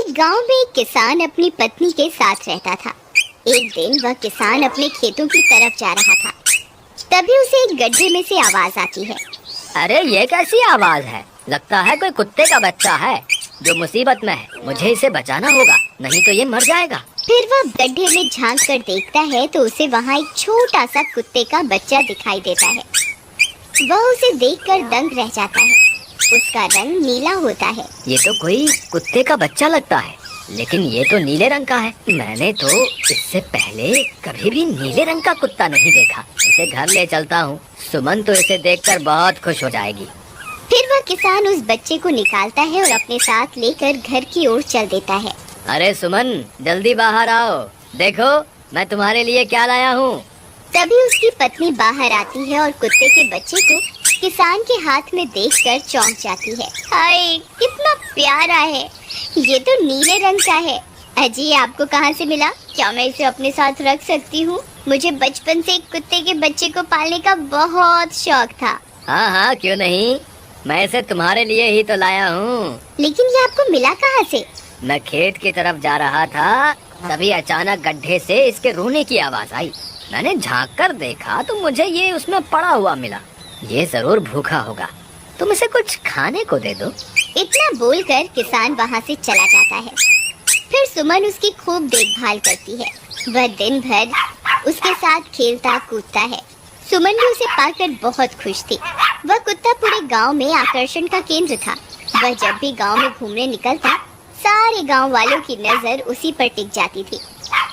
एक गांव में एक किसान अपनी पत्नी के साथ रहता था। एक दिन वह किसान अपने खेतों की तरफ जा रहा था। तभी उसे एक गड्ढे में से आवाज आती है। अरे ये कैसी आवाज है? लगता है कोई कुत्ते का बच्चा है जो मुसीबत में है। मुझे इसे बचाना होगा, नहीं तो ये मर जाएगा। फिर वह गड्ढे में झांक कर देखता है तो उसे वहाँ एक छोटा सा कुत्ते का बच्चा दिखाई देता है। वह उसे देखकर दंग रह जाता है। उसका रंग नीला होता है। ये तो कोई कुत्ते का बच्चा लगता है, लेकिन ये तो नीले रंग का है। मैंने तो इससे पहले कभी भी नीले रंग का कुत्ता नहीं देखा। इसे घर ले चलता हूँ, सुमन तो इसे देखकर बहुत खुश हो जाएगी। फिर वह किसान उस बच्चे को निकालता है और अपने साथ लेकर घर की ओर चल देता है। अरे सुमन, जल्दी बाहर आओ, देखो मैं तुम्हारे लिए क्या लाया हूँ। तभी उसकी पत्नी बाहर आती है और कुत्ते के बच्चे को किसान के हाथ में देखकर चौंक जाती है। हाय, कितना प्यारा है, ये तो नीले रंग का है। अजी, ये आपको कहाँ से मिला? क्या मैं इसे अपने साथ रख सकती हूँ? मुझे बचपन से एक कुत्ते के बच्चे को पालने का बहुत शौक था। हाँ हाँ, क्यों नहीं, मैं इसे तुम्हारे लिए ही तो लाया हूँ। लेकिन ये आपको मिला कहाँ से? मैं खेत की तरफ जा रहा था, तभी अचानक गड्ढे से इसके रोने की आवाज आई। मैंने झांक कर देखा तो मुझे ये उसमें पड़ा हुआ मिला। ये जरूर भूखा होगा, तुम इसे कुछ खाने को दे दो। इतना बोलकर किसान वहाँ से चला जाता है। फिर सुमन उसकी खूब देखभाल करती है। वह दिन भर उसके साथ खेलता कूदता है। सुमन भी उसे पाकर बहुत खुश थी। वह कुत्ता पूरे गांव में आकर्षण का केंद्र था। वह जब भी गांव में घूमने निकलता, सारे गांव वालों की नजर उसी पर टिक जाती थी,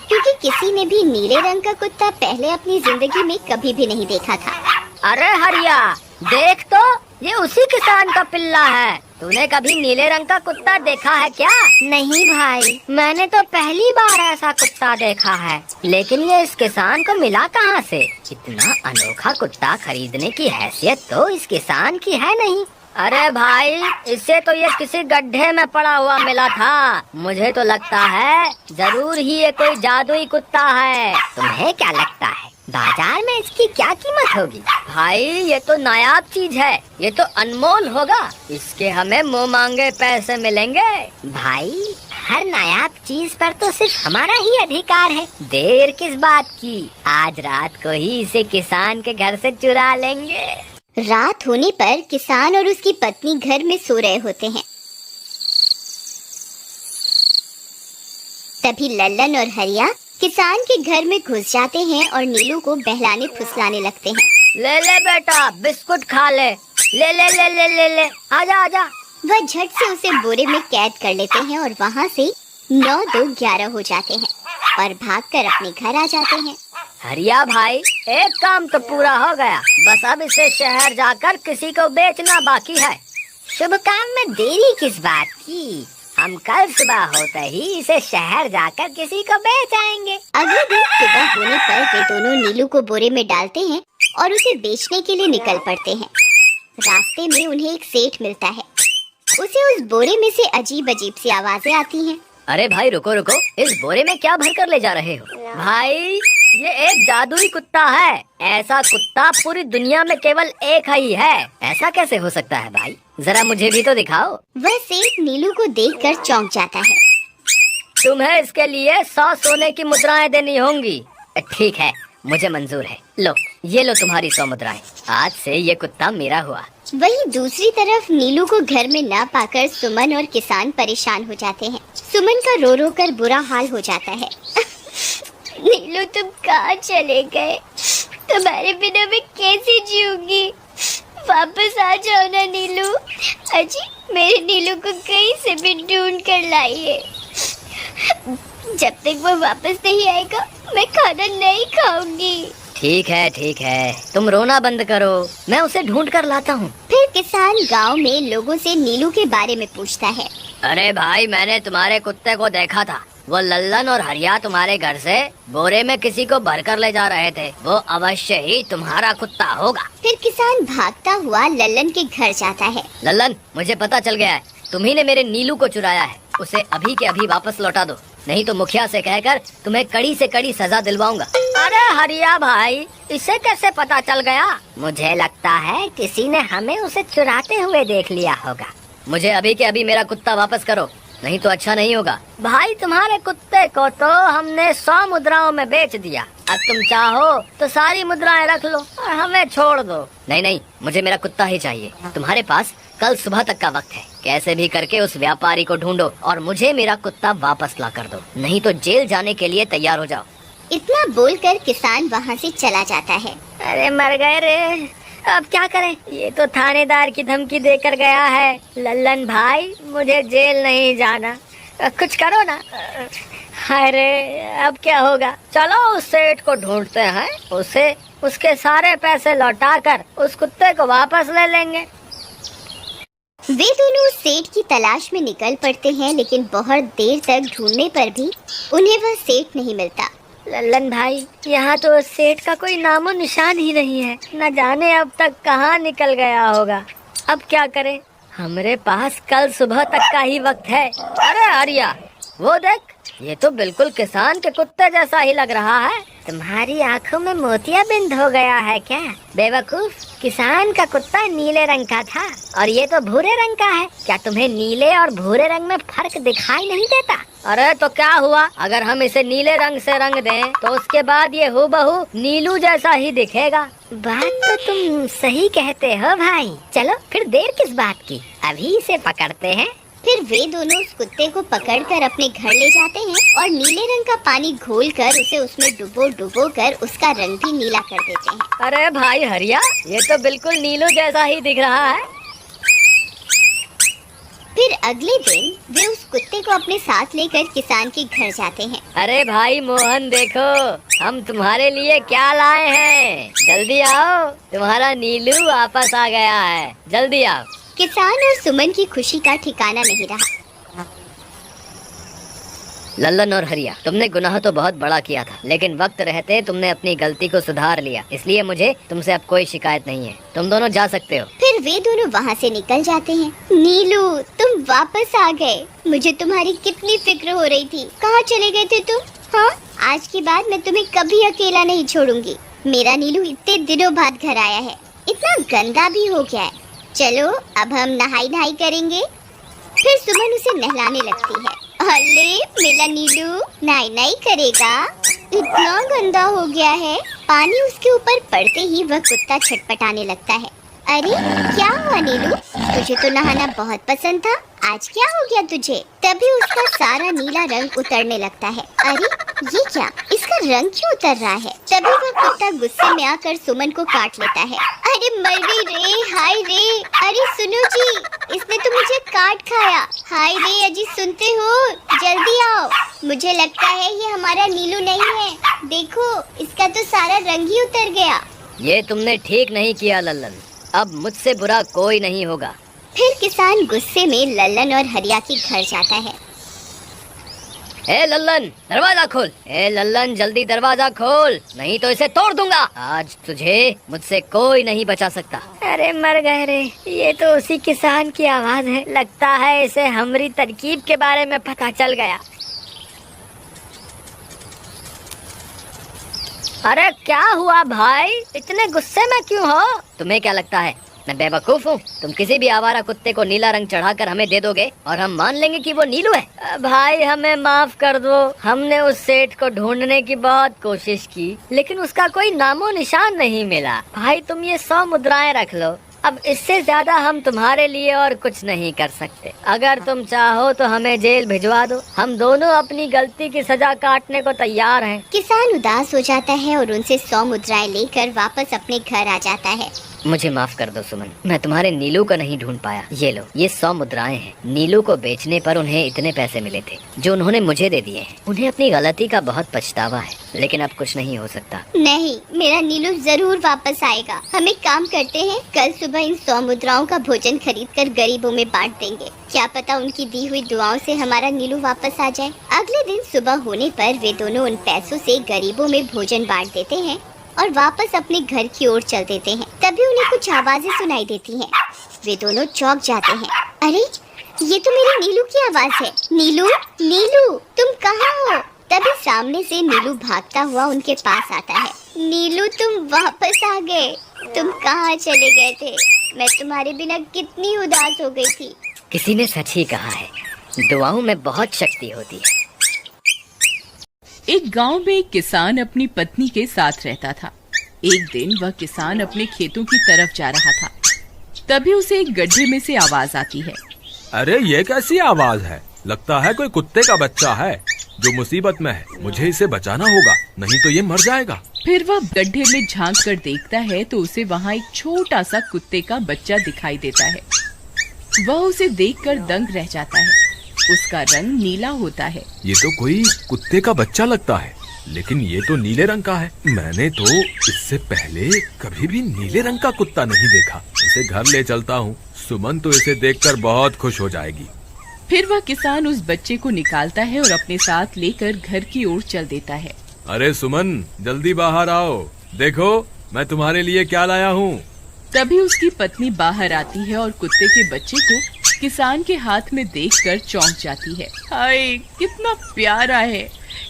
क्योंकि किसी ने भी नीले रंग का कुत्ता पहले अपनी जिंदगी में कभी भी नहीं देखा था। अरे हरिया, देख तो, ये उसी किसान का पिल्ला है। तूने कभी नीले रंग का कुत्ता देखा है क्या? नहीं भाई, मैंने तो पहली बार ऐसा कुत्ता देखा है। लेकिन ये इस किसान को मिला कहाँ से? इतना अनोखा कुत्ता खरीदने की हैसियत तो इस किसान की है नहीं। अरे भाई, इससे तो ये किसी गड्ढे में पड़ा हुआ मिला था। मुझे तो लगता है जरूर ही ये कोई जादुई कुत्ता है। तुम्हें क्या लगता है बाजार में इसकी क्या कीमत होगी? भाई, ये तो नायाब चीज है, ये तो अनमोल होगा। इसके हमें मुंह मांगे पैसे मिलेंगे। भाई, हर नायाब चीज पर तो सिर्फ हमारा ही अधिकार है। देर किस बात की, आज रात को ही इसे किसान के घर से चुरा लेंगे। रात होने पर किसान और उसकी पत्नी घर में सो रहे होते हैं। तभी लल्लन और हरिया किसान के घर में घुस जाते हैं और नीलू को बहलाने फुसलाने लगते हैं। ले ले बेटा, बिस्कुट खा ले। ले ले ले ले ले ले, आजा आजा। वह झट से उसे बोरे में कैद कर लेते हैं और वहाँ से 9-2-11 हो जाते हैं और भागकर अपने घर आ जाते हैं। हरिया भाई, एक काम तो पूरा हो गया, बस अब इसे शहर जाकर किसी को बेचना बाकी है। शुभ काम में देरी किस बात की? हम कल सुबह होते ही इसे शहर जाकर किसी को बेच आएंगे। अगले दिन सुबह होने पर वे दोनों नीलू को बोरे में डालते हैं और उसे बेचने के लिए निकल पड़ते हैं। रास्ते में उन्हें एक सेठ मिलता है। उसे उस बोरे में से अजीब अजीब सी आवाजें आती हैं। अरे भाई, रुको रुको, इस बोरे में क्या भर कर ले जा रहे हो? भाई, ये एक जादुई कुत्ता है। ऐसा कुत्ता पूरी दुनिया में केवल एक ही है। ऐसा कैसे हो सकता है भाई? जरा मुझे भी तो दिखाओ। वह सेठ नीलू को देखकर चौंक जाता है। तुम्हें इसके लिए 100 सोने की मुद्राएं देनी होंगी। ठीक है, मुझे मंजूर है। लो, ये लो तुम्हारी 100 मुद्राएं। आज से ये कुत्ता मेरा हुआ। वहीं दूसरी तरफ नीलू को घर में न पाकर सुमन और किसान परेशान हो जाते हैं। सुमन का रो रो कर बुरा हाल हो जाता है। नीलू, तुम कहाँ चले गए? तुम्हारे बिना मैं कैसे जीऊंगी? वापस आ जाओ ना नीलू। अजी, मेरे नीलू को कहीं से भी ढूंढ कर लाइए। जब तक वो वापस नहीं आएगा मैं खाना नहीं खाऊंगी। ठीक है, तुम रोना बंद करो, मैं उसे ढूंढ कर लाता हूँ। फिर किसान गांव में लोगों से नीलू के बारे में पूछता है। अरे भाई, मैंने तुम्हारे कुत्ते को देखा था। वो लल्लन और हरिया तुम्हारे घर से बोरे में किसी को भर कर ले जा रहे थे। वो अवश्य ही तुम्हारा कुत्ता होगा। फिर किसान भागता हुआ लल्लन के घर जाता है। लल्लन, मुझे पता चल गया है, तुम्ही ने मेरे नीलू को चुराया है। उसे अभी के अभी वापस लौटा दो, नहीं तो मुखिया से कहकर तुम्हें कड़ी से कड़ी सजा दिलवाऊंगा। अरे हरिया भाई, इसे कैसे पता चल गया? मुझे लगता है किसी ने हमें उसे चुराते हुए देख लिया होगा। मुझे अभी के अभी मेरा कुत्ता वापस करो, नहीं तो अच्छा नहीं होगा। भाई तुम्हारे कुत्ते को तो हमने 100 मुद्राओं में बेच दिया, अब तुम चाहो तो सारी मुद्राएं रख लो और हमें छोड़ दो। नहीं नहीं, मुझे मेरा कुत्ता ही चाहिए। तुम्हारे पास कल सुबह तक का वक्त है, कैसे भी करके उस व्यापारी को ढूंढो और मुझे मेरा कुत्ता वापस ला कर दो, नहीं तो जेल जाने के लिए तैयार हो जाओ। इतना बोलकर किसान वहाँ से चला जाता है। अरे मर गए रे, अब क्या करें, ये तो थानेदार की धमकी देकर गया है। लल्लन भाई, मुझे जेल नहीं जाना, कुछ करो ना। अरे अब क्या होगा, चलो उस सेठ को ढूंढते हैं, उसे उसके सारे पैसे लौटाकर उस कुत्ते को वापस ले लेंगे। वे दोनों उस सेठ की तलाश में निकल पड़ते हैं, लेकिन बहुत देर तक ढूंढने पर भी उन्हें वह सेठ नहीं मिलता। लल्लन भाई, यहाँ तो उस सेठ का कोई नामो निशान ही नहीं है, न जाने अब तक कहाँ निकल गया होगा। अब क्या करें, हमारे पास कल सुबह तक का ही वक्त है। अरे आर्या, वो देख, ये तो बिल्कुल किसान के कुत्ते जैसा ही लग रहा है। तुम्हारी आंखों में मोतियाबिंद हो गया है क्या बेवकूफ? किसान का कुत्ता नीले रंग का था और ये तो भूरे रंग का है। क्या तुम्हें नीले और भूरे रंग में फर्क दिखाई नहीं देता? अरे तो क्या हुआ, अगर हम इसे नीले रंग से रंग दें तो उसके बाद ये हूबहू नीलू जैसा ही दिखेगा। बात तो तुम सही कहते हो भाई। चलो फिर देर किस बात की, अभी इसे पकड़ते हैं। फिर वे दोनों उस कुत्ते को पकड़कर अपने घर ले जाते हैं और नीले रंग का पानी घोलकर उसे उसमें डुबो कर उसका रंग भी नीला कर देते हैं। अरे भाई हरिया, ये तो बिल्कुल नीलू जैसा ही दिख रहा है। फिर अगले दिन वे उस कुत्ते को अपने साथ लेकर किसान के घर जाते हैं। अरे भाई मोहन, देखो हम तुम्हारे लिए क्या लाए हैं, जल्दी आओ, तुम्हारा नीलू वापस आ गया है, जल्दी आओ। किसान और सुमन की खुशी का ठिकाना नहीं रहा। लल्लन और हरिया, तुमने गुनाह तो बहुत बड़ा किया था, लेकिन वक्त रहते तुमने अपनी गलती को सुधार लिया, इसलिए मुझे तुमसे अब कोई शिकायत नहीं है, तुम दोनों जा सकते हो। फिर वे दोनों वहाँ से निकल जाते हैं। नीलू, तुम वापस आ गए, मुझे तुम्हारी कितनी फिक्र हो रही थी। कहाँ चले गए थे तुम? हाँ, आज के बाद मैं तुम्हें कभी अकेला नहीं छोड़ूंगी। मेरा नीलू इतने दिनों बाद घर आया है, इतना गंदा भी हो गया है। चलो अब हम नहाई करेंगे। फिर सुमन उसे नहलाने लगती है। अरे मेरा नीलू नहाई करेगा, इतना गंदा हो गया है। पानी उसके ऊपर पड़ते ही वह कुत्ता छटपटाने लगता है। अरे क्या हुआ नीलू, तुझे तो नहाना बहुत पसंद था, आज क्या हो गया तुझे? तभी उसका सारा नीला रंग उतरने लगता है। अरे ये क्या, इसका रंग क्यों उतर रहा है? तभी वह कुत्ता गुस्से में आकर सुमन को काट लेता है। अरे मर गई रे, हाय रे। अरे सुनो जी, इसने तो मुझे काट खाया। हाय रे अजी, सुनते हो? जल्दी आओ, मुझे लगता है ये हमारा नीलू नहीं है। देखो, इसका तो सारा रंग ही उतर गया। ये तुमने ठीक नहीं किया लल्लन, अब मुझसे बुरा कोई नहीं होगा। फिर किसान गुस्से में लल्लन और हरिया के घर जाता है। ए लल्लन, दरवाजा खोल। ए लल्लन, जल्दी दरवाजा खोल, नहीं तो इसे तोड़ दूंगा। आज तुझे मुझसे कोई नहीं बचा सकता। अरे मर गए रे, ये तो उसी किसान की आवाज है। लगता है इसे हमारी तरकीब के बारे में पता चल गया। अरे क्या हुआ भाई, इतने गुस्से में क्यों हो? तुम्हें क्या लगता है मैं बेवकूफ हूँ? तुम किसी भी आवारा कुत्ते को नीला रंग चढ़ाकर हमें दे दोगे और हम मान लेंगे कि वो नीलू है? भाई हमें माफ कर दो, हमने उस सेठ को ढूंढने की बहुत कोशिश की, लेकिन उसका कोई नामो निशान नहीं मिला। भाई तुम ये 100 मुद्राएं रख लो, अब इससे ज्यादा हम तुम्हारे लिए और कुछ नहीं कर सकते। अगर तुम चाहो तो हमें जेल भिजवा दो, हम दोनों अपनी गलती की सजा काटने को तैयार हैं। किसान उदास हो जाता है और उनसे 100 मुद्राएं लेकर वापस अपने घर आ जाता है। मुझे माफ कर दो सुमन, मैं तुम्हारे नीलू को नहीं ढूंढ पाया। ये लो, ये 100 मुद्राएं हैं। नीलू को बेचने पर उन्हें इतने पैसे मिले थे जो उन्होंने मुझे दे दिए हैं। उन्हें अपनी गलती का बहुत पछतावा है, लेकिन अब कुछ नहीं हो सकता। नहीं, मेरा नीलू जरूर वापस आएगा। हम एक काम करते हैं, कल सुबह इन 100 मुद्राओं का भोजन खरीदकर गरीबों में बांट देंगे। क्या पता उनकी दी हुई दुआओं से हमारा नीलू वापस आ जाए। अगले दिन सुबह होने पर वे दोनों उन पैसों से गरीबों में भोजन बांट देते हैं और वापस अपने घर की ओर चल देते हैं। तभी उन्हें कुछ आवाजें सुनाई देती हैं। वे दोनों चौंक जाते हैं। अरे ये तो मेरे नीलू की आवाज है। नीलू, नीलू तुम कहाँ हो? तभी सामने से नीलू भागता हुआ उनके पास आता है। नीलू तुम वापस आ गए, तुम कहाँ चले गए थे? मैं तुम्हारे बिना कितनी उदास हो गई थी। किसी ने सच ही कहा है, दुआओं में बहुत शक्ति होती है। एक गांव में एक किसान अपनी पत्नी के साथ रहता था। एक दिन वह किसान अपने खेतों की तरफ जा रहा था। तभी उसे एक गड्ढे में से आवाज आती है। अरे ये कैसी आवाज है? लगता है कोई कुत्ते का बच्चा है जो मुसीबत में है। मुझे इसे बचाना होगा, नहीं तो ये मर जाएगा। फिर वह गड्ढे में झांक कर देखता है तो उसे वहाँ एक छोटा सा कुत्ते का बच्चा दिखाई देता है। वह उसे देखकर दंग रह जाता है। उसका रंग नीला होता है। ये तो कोई कुत्ते का बच्चा लगता है, लेकिन ये तो नीले रंग का है। मैंने तो इससे पहले कभी भी नीले रंग का कुत्ता नहीं देखा। इसे घर ले चलता हूँ, सुमन तो इसे देखकर बहुत खुश हो जाएगी। फिर वह किसान उस बच्चे को निकालता है और अपने साथ लेकर घर की ओर चल देता है। अरे सुमन, जल्दी बाहर आओ, देखो मैं तुम्हारे लिए क्या लाया हूँ। तभी उसकी पत्नी बाहर आती है और कुत्ते के बच्चे को किसान के हाथ में देखकर चौंक जाती है। हाय, कितना प्यारा है,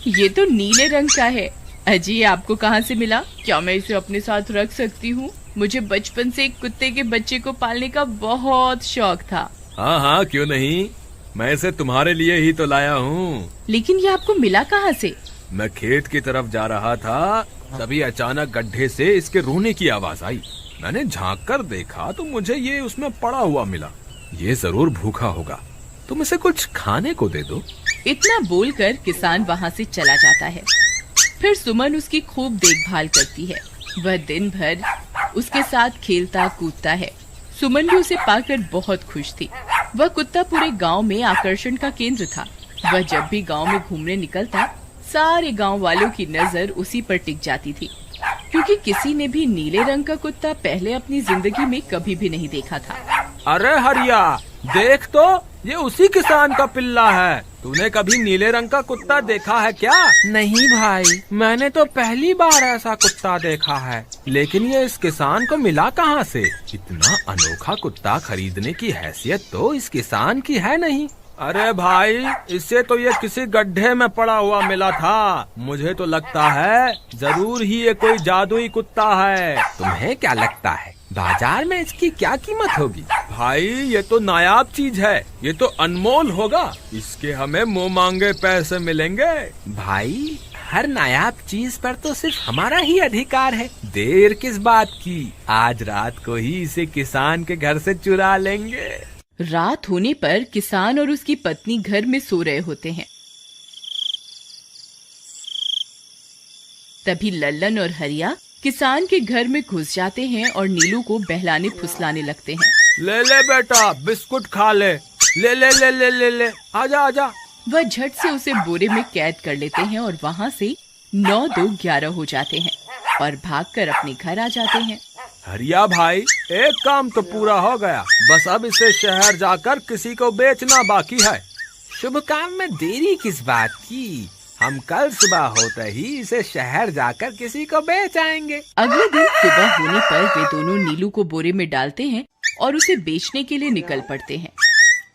ये तो नीले रंग का है। अजी, आपको कहाँ से मिला? क्या मैं इसे अपने साथ रख सकती हूँ? मुझे बचपन से एक कुत्ते के बच्चे को पालने का बहुत शौक था। हाँ हाँ, क्यों नहीं, मैं इसे तुम्हारे लिए ही तो लाया हूँ। लेकिन ये आपको मिला कहाँ से? मैं खेत की तरफ जा रहा था, तभी अचानक गड्ढे से इसके रोने की आवाज आई। मैंने झांक कर देखा तो मुझे ये उसमें पड़ा हुआ मिला। ये जरूर भूखा होगा, तुम इसे कुछ खाने को दे दो। इतना बोलकर किसान वहाँ से चला जाता है। फिर सुमन उसकी खूब देखभाल करती है। वह दिन भर उसके साथ खेलता कूदता है। सुमन भी उसे पाकर बहुत खुश थी। वह कुत्ता पूरे गांव में आकर्षण का केंद्र था। वह जब भी गांव में घूमने निकलता, सारे गांव वालों की नजर उसी पर टिक जाती थी, क्योंकि किसी ने भी नीले रंग का कुत्ता पहले अपनी जिंदगी में कभी भी नहीं देखा था। अरे हरिया, देख तो, ये उसी किसान का पिल्ला है। तूने कभी नीले रंग का कुत्ता देखा है क्या? नहीं भाई, मैंने तो पहली बार ऐसा कुत्ता देखा है। लेकिन ये इस किसान को मिला कहाँ से? इतना अनोखा कुत्ता खरीदने की हैसियत तो इस किसान की है नहीं। अरे भाई, इससे तो ये किसी गड्ढे में पड़ा हुआ मिला था। मुझे तो लगता है जरूर ही ये कोई जादुई कुत्ता है। तुम्हें क्या लगता है, बाजार में इसकी क्या कीमत होगी? भाई, ये तो नायाब चीज है, ये तो अनमोल होगा। इसके हमें मुंह मांगे पैसे मिलेंगे। भाई, हर नायाब चीज पर तो सिर्फ हमारा ही अधिकार है। देर किस बात की, आज रात को ही इसे किसान के घर से चुरा लेंगे। रात होने पर किसान और उसकी पत्नी घर में सो रहे होते हैं। तभी लल्लन और हरिया किसान के घर में घुस जाते हैं और नीलू को बहलाने फुसलाने लगते हैं। ले ले बेटा, बिस्कुट खा ले। ले ले ले ले ले ले, आजा आजा। वह झट से उसे बोरे में कैद कर लेते हैं और वहाँ से 9-2-11 हो जाते हैं और भागकर अपने घर आ जाते हैं। हरिया भाई, एक काम तो पूरा हो गया, बस अब इसे शहर जाकर किसी को बेचना बाकी है। शुभ काम में देरी किस बात की, हम कल सुबह होते ही इसे शहर जाकर किसी को बेच आएंगे। अगले दिन सुबह होने पर वे दोनों नीलू को बोरे में डालते हैं और उसे बेचने के लिए निकल पड़ते हैं।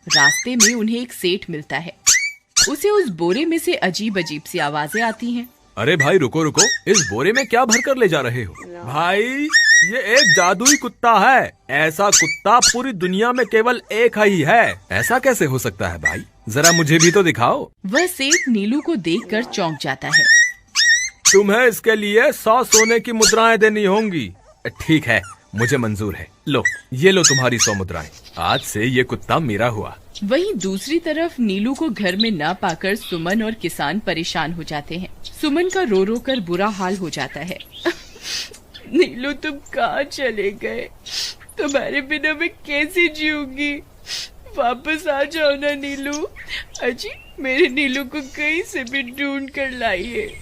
रास्ते में उन्हें एक सेठ मिलता है। उसे उस बोरे में से अजीब अजीब सी आवाजें आती हैं। अरे भाई, रुको रुको, इस बोरे में क्या भर कर ले जा रहे हो? भाई, ये एक जादुई कुत्ता है। ऐसा कुत्ता पूरी दुनिया में केवल एक ही है। ऐसा कैसे हो सकता है भाई? जरा मुझे भी तो दिखाओ। वह सेठ नीलू को देखकर चौंक जाता है। तुम्हें इसके लिए 100 सोने की मुद्राएं देनी होंगी। ठीक है, मुझे मंजूर है। लो, ये लो तुम्हारी 100 मुद्राएं। आज से ये कुत्ता मेरा हुआ। वहीं दूसरी तरफ नीलू को घर में न पाकर सुमन और किसान परेशान हो जाते हैं। सुमन का रो रो कर बुरा हाल हो जाता है। नीलू, तुम कहाँ चले गए? तुम्हारे बिना मैं कैसे जीऊंगी? वापस आ जाओ ना नीलू। अजी, मेरे नीलू को कहीं से भी ढूंढ कर लाइए।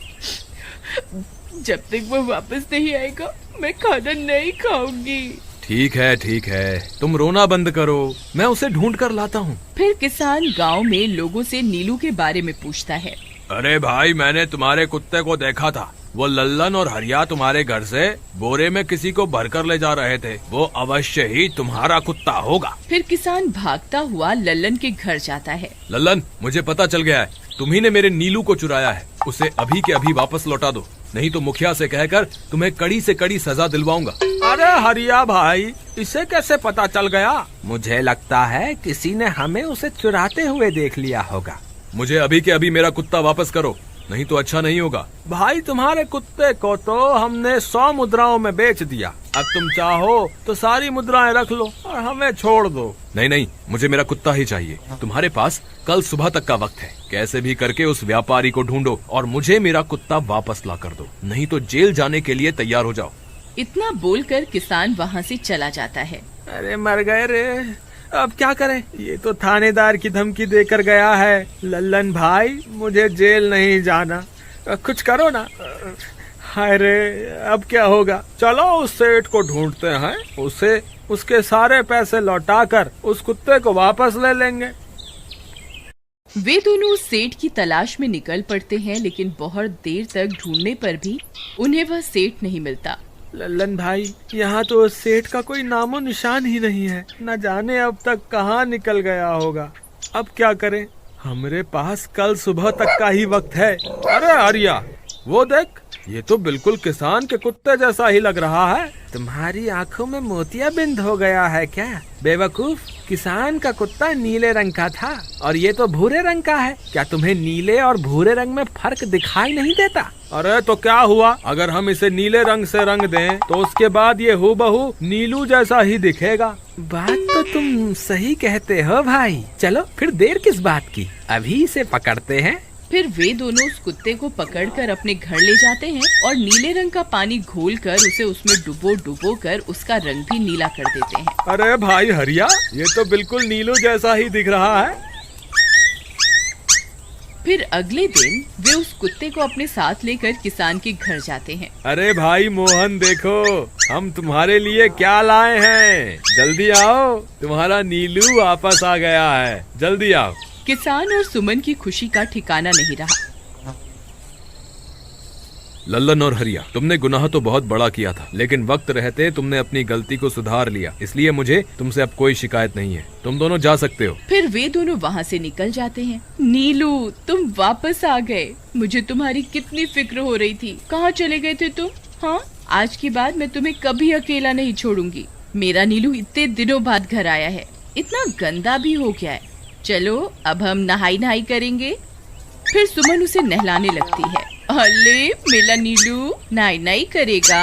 जब तक वो वापस नहीं आएगा मैं खाना नहीं खाऊंगी। ठीक है, तुम रोना बंद करो, मैं उसे ढूंढ कर लाता हूँ। फिर किसान गांव में लोगों से नीलू के बारे में पूछता है। अरे भाई, मैंने तुम्हारे कुत्ते को देखा था। वो लल्लन और हरिया तुम्हारे घर से बोरे में किसी को भरकर ले जा रहे थे। वो अवश्य ही तुम्हारा कुत्ता होगा। फिर किसान भागता हुआ लल्लन के घर जाता है। लल्लन, मुझे पता चल गया है, तुम्ही ने मेरे नीलू को चुराया है। उसे अभी के अभी वापस लौटा दो, नहीं तो मुखिया से कहकर तुम्हें कड़ी से कड़ी सजा दिलवाऊंगा। अरे हरिया भाई, इसे कैसे पता चल गया? मुझे लगता है किसी ने हमें उसे चुराते हुए देख लिया होगा। मुझे अभी के अभी मेरा कुत्ता वापस करो, नहीं तो अच्छा नहीं होगा। भाई, तुम्हारे कुत्ते को तो हमने 100 मुद्राओं में बेच दिया। अब तुम चाहो तो सारी मुद्राएं रख लो और हमें छोड़ दो। नहीं नहीं, मुझे मेरा कुत्ता ही चाहिए। तुम्हारे पास कल सुबह तक का वक्त है। कैसे भी करके उस व्यापारी को ढूंढो और मुझे मेरा कुत्ता वापस ला कर दो, नहीं तो जेल जाने के लिए तैयार हो जाओ। इतना बोलकर किसान वहाँ से चला जाता है। अरे मर गए रे, अब क्या करें? ये तो थानेदार की धमकी देकर गया है। लल्लन भाई, मुझे जेल नहीं जाना, कुछ करो ना। हाय रे, अब क्या होगा? चलो उस सेठ को ढूंढते हैं, उसे उसके सारे पैसे लौटाकर उस कुत्ते को वापस ले लेंगे। वे दोनों उस सेठ की तलाश में निकल पड़ते हैं, लेकिन बहुत देर तक ढूंढने पर भी उन्हें वह सेठ नहीं मिलता। लल्लन भाई, यहाँ तो उस सेठ का कोई नामो निशान ही नहीं है। न जाने अब तक कहाँ निकल गया होगा। अब क्या करें? हमारे पास कल सुबह तक का ही वक्त है। अरे हरिया, वो देख, ये तो बिल्कुल किसान के कुत्ते जैसा ही लग रहा है। तुम्हारी आंखों में मोतियाबिंद हो गया है क्या बेवकूफ? किसान का कुत्ता नीले रंग का था और ये तो भूरे रंग का है। क्या तुम्हें नीले और भूरे रंग में फर्क दिखाई नहीं देता? अरे तो क्या हुआ, अगर हम इसे नीले रंग से रंग दें तो उसके बाद ये हूबहू नीलू जैसा ही दिखेगा। बात तो तुम सही कहते हो भाई। चलो फिर देर किस बात की, अभी इसे पकड़ते हैं। फिर वे दोनों उस कुत्ते को पकड़कर अपने घर ले जाते हैं और नीले रंग का पानी घोलकर उसे उसमें डुबो कर उसका रंग भी नीला कर देते हैं। अरे भाई हरिया, ये तो बिल्कुल नीलू जैसा ही दिख रहा है। फिर अगले दिन वे उस कुत्ते को अपने साथ लेकर किसान के घर जाते हैं। अरे भाई मोहन, देखो हम तुम्हारे लिए क्या लाए हैं। जल्दी आओ, तुम्हारा नीलू वापस आ गया है, जल्दी आओ। किसान और सुमन की खुशी का ठिकाना नहीं रहा। लल्लन और हरिया, तुमने गुनाह तो बहुत बड़ा किया था, लेकिन वक्त रहते तुमने अपनी गलती को सुधार लिया, इसलिए मुझे तुमसे अब कोई शिकायत नहीं है। तुम दोनों जा सकते हो। फिर वे दोनों वहाँ से निकल जाते हैं। नीलू, तुम वापस आ गए। मुझे तुम्हारी कितनी फिक्र हो रही थी। कहाँ चले गए थे तुम? हाँ, आज के बाद मैं तुम्हें कभी अकेला नहीं छोड़ूंगी। मेरा नीलू इतने दिनों बाद घर आया है, इतना गंदा भी हो गया है। चलो अब हम नहाई करेंगे। फिर सुमन उसे नहलाने लगती है। अले मेरा नीलू नहाई करेगा,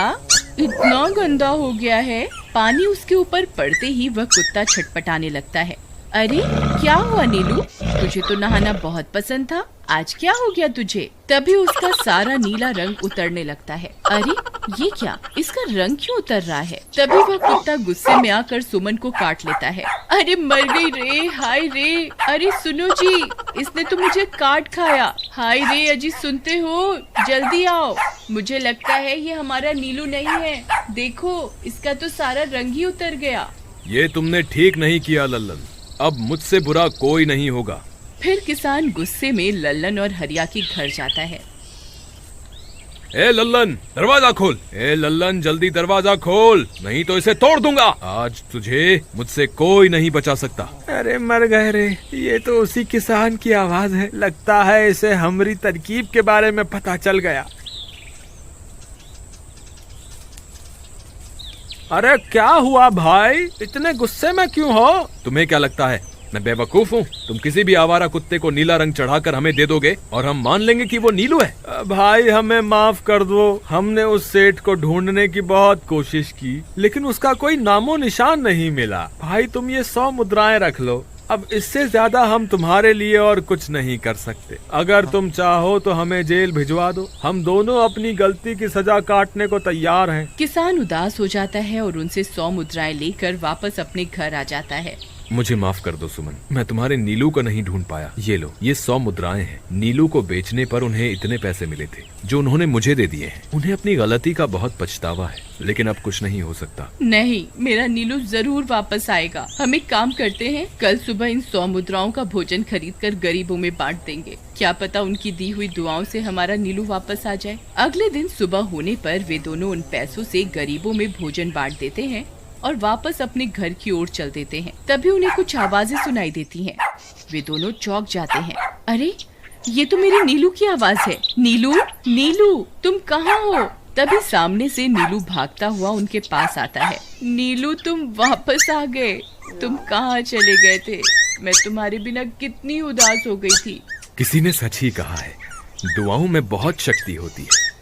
इतना गंदा हो गया है। पानी उसके ऊपर पड़ते ही वह कुत्ता छटपटाने लगता है। अरे क्या हुआ नीलू, तुझे तो नहाना बहुत पसंद था, आज क्या हो गया तुझे? तभी उसका सारा नीला रंग उतरने लगता है। अरे ये क्या, इसका रंग क्यों उतर रहा है? तभी वह कुत्ता गुस्से में आकर सुमन को काट लेता है। अरे मर गई रे, हाय रे। अरे सुनो जी, इसने तो मुझे काट खाया। हाय रे अजी, सुनते हो? जल्दी आओ, मुझे लगता है ये हमारा नीलू नहीं है। देखो, इसका तो सारा रंग ही उतर गया। ये तुमने ठीक नहीं किया लल्लन, अब मुझसे बुरा कोई नहीं होगा। फिर किसान गुस्से में लल्लन और हरिया के घर जाता है। ए लल्लन, दरवाजा खोल। ए लल्लन, जल्दी दरवाजा खोल, नहीं तो इसे तोड़ दूंगा। आज तुझे मुझसे कोई नहीं बचा सकता। अरे मर गए रे, ये तो उसी किसान की आवाज है। लगता है इसे हमारी तरकीब के बारे में पता चल गया। अरे क्या हुआ भाई, इतने गुस्से में क्यों हो? तुम्हें क्या लगता है मैं बेवकूफ हूँ? तुम किसी भी आवारा कुत्ते को नीला रंग चढ़ाकर हमें दे दोगे और हम मान लेंगे कि वो नीलू है। भाई हमें माफ कर दो, हमने उस सेठ को ढूंढने की बहुत कोशिश की, लेकिन उसका कोई नामो निशान नहीं मिला। भाई तुम ये 100 मुद्राएं रख लो, अब इससे ज्यादा हम तुम्हारे लिए और कुछ नहीं कर सकते। अगर तुम चाहो तो हमें जेल भिजवा दो, हम दोनों अपनी गलती की सजा काटने को तैयार हैं। किसान उदास हो जाता है और उनसे 100 मुद्राएं लेकर वापस अपने घर आ जाता है। मुझे माफ कर दो सुमन, मैं तुम्हारे नीलू को नहीं ढूंढ पाया। ये लो, ये 100 मुद्राएं हैं। नीलू को बेचने पर उन्हें इतने पैसे मिले थे जो उन्होंने मुझे दे दिए हैं। उन्हें अपनी गलती का बहुत पछतावा है, लेकिन अब कुछ नहीं हो सकता। नहीं, मेरा नीलू जरूर वापस आएगा। हम एक काम करते हैं, कल सुबह इन 100 मुद्राओं का भोजन खरीद कर गरीबों में बांट देंगे। क्या पता उनकी दी हुई दुआओं से हमारा नीलू वापस आ जाए। अगले दिन सुबह होने पर वे दोनों उन पैसों से गरीबों में भोजन बांट देते हैं और वापस अपने घर की ओर चल देते हैं। तभी उन्हें कुछ आवाजें सुनाई देती हैं। वे दोनों चौंक जाते हैं। अरे, ये तो मेरे नीलू की आवाज है। नीलू, नीलू, तुम कहाँ हो? तभी सामने से नीलू भागता हुआ उनके पास आता है। नीलू, तुम वापस आ गए। तुम कहाँ चले गए थे? मैं तुम्हारे बिना कितनी उदास हो गई थी। किसी ने सच ही कहा है, दुआओं में बहुत शक्ति होती है।